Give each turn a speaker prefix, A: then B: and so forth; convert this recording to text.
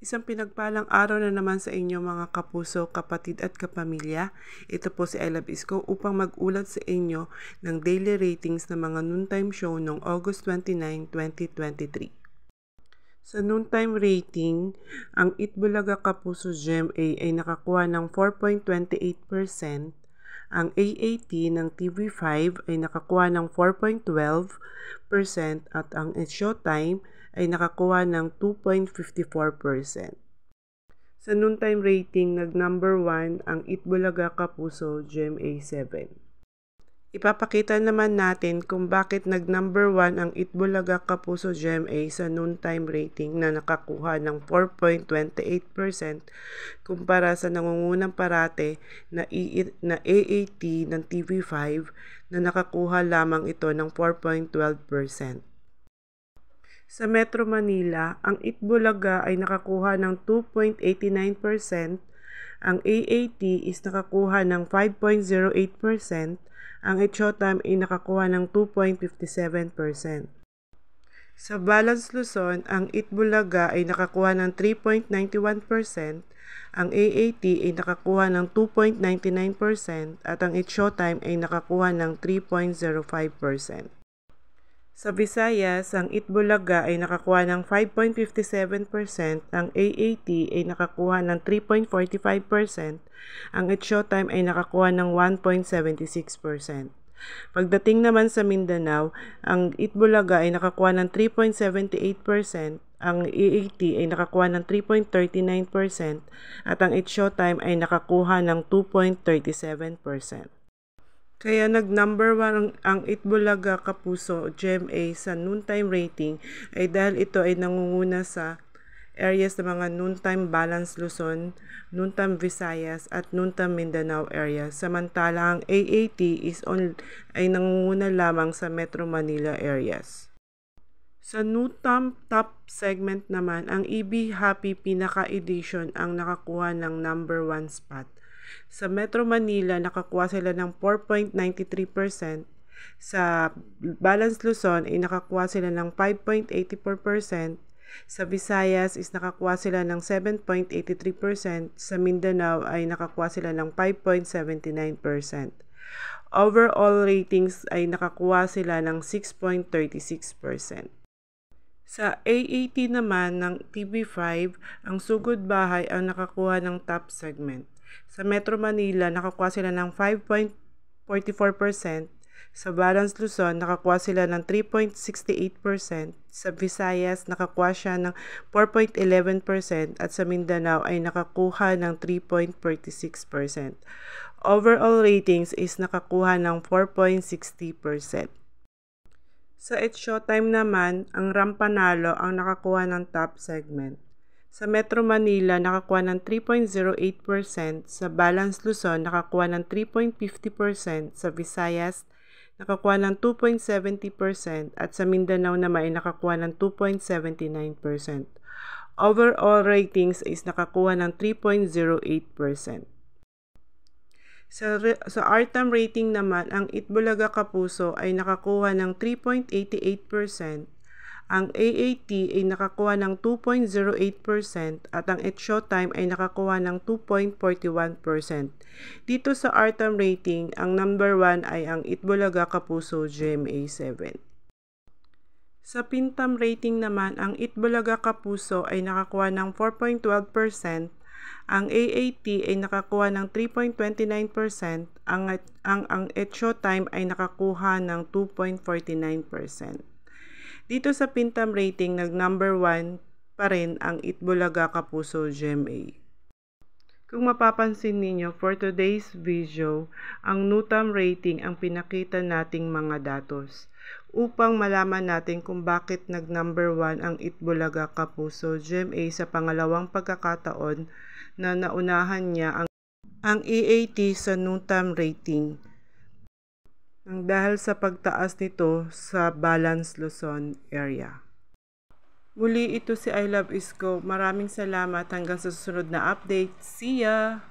A: Isang pinagpalang araw na naman sa inyo mga kapuso, kapatid at kapamilya. Ito po si I Love Isko upang mag-ulat sa inyo ng daily ratings ng mga noontime show noong August 29, 2023. Sa noontime rating, ang Itbulaga Kapuso GMA ay nakakuha ng 4.28%, ang AAT ng TV5 ay nakakuha ng 4.12% at ang Showtime ay nakakuha ng 2.54%. Sa noontime rating, nag-number 1 ang Itbulaga Kapuso GMA 7. Ipapakita naman natin kung bakit nag-number 1 ang Itbulaga Kapuso GMA sa noontime rating na nakakuha ng 4.28% kumpara sa nangungunang parate na AAT ng TV5 na nakakuha lamang ito ng 4.12%. Sa Metro Manila, ang Itbulaga ay nakakuha ng 2.89%, ang AAT is nakakuha ng 5.08%, ang Showtime ay nakakuha ng 2.57%. Sa Balance Luzon, ang Itbulaga ay nakakuha ng 3.91%, ang AAT ay nakakuha ng 2.99% at ang Showtime ay nakakuha ng 3.05%. Sa Visayas, ang Itbulaga ay nakakuha ng 5.57%, ang AAT ay nakakuha ng 3.45%, ang Showtime ay nakakuha ng 1.76%. Pagdating naman sa Mindanao, ang Itbulaga ay nakakuha ng 3.78%, ang AAT ay nakakuha ng 3.39% at ang Showtime ay nakakuha ng 2.37%. Kaya nag-number 1 ang Itbulaga Kapuso GMA sa noontime rating ay dahil ito ay nangunguna sa areas ng mga noontime Balance Luzon, noontime Visayas at noontime Mindanao area. Samantala ang AAT ay nangunguna lamang sa Metro Manila areas. Sa noontime top segment naman, ang EB Happy Pinaka Edition ang nakakuha ng number 1 spot. Sa Metro Manila, nakakuha sila ng 4.93%. Sa Balance Luzon, ay nakakuha sila ng 5.84%. Sa Visayas, is nakakuha sila ng 7.83%. Sa Mindanao, ay nakakuha sila ng 5.79%. Overall ratings ay nakakuha sila ng 6.36%. Sa AAT naman ng TV5, ang Sugod Bahay ang nakakuha ng top segment. Sa Metro Manila, nakakuha sila ng 5.44%. Sa Balance Luzon, nakakuha sila ng 3.68%. Sa Visayas, nakakuha siya ng 4.11%. At sa Mindanao ay nakakuha ng 3.46%. Overall ratings is nakakuha ng 4.60%. Sa Showtime naman, ang Rampanalo ang nakakuha ng top segment. Sa Metro Manila, nakakuha ng 3.08%. Sa Balance Luzon, nakakuha ng 3.50%. Sa Visayas, nakakuha ng 2.70%. At sa Mindanao naman ay nakakuha ng 2.79%. Overall ratings is nakakuha ng 3.08%. Sa RTM rating naman, ang Itbulaga Kapuso ay nakakuha ng 3.88%, ang AAT ay nakakuha ng 2.08% at ang Showtime ay nakakuha ng 2.41%. Dito sa RTM rating, ang number 1 ay ang Itbulaga Kapuso GMA 7. Sa Pintam rating naman, ang Itbulaga Kapuso ay nakakuha ng 4.12%, ang AAT ay nakakuha ng 3.29%, ang Showtime ay nakakuha ng 2.49%. Dito sa Pintam rating, nag-number 1 pa rin ang Itbulaga Kapuso GMA. Kung mapapansin ninyo, for today's video, ang noontime rating ang pinakita nating mga datos upang malaman natin kung bakit nag-number 1 ang Itbulaga Kapuso GMA sa pangalawang pagkakataon na naunahan niya ang AAT sa noontime rating dahil sa pagtaas nito sa Balance Luzon area. Muli, ito si I Love Isko. Maraming salamat hanggang sa susunod na update. See ya!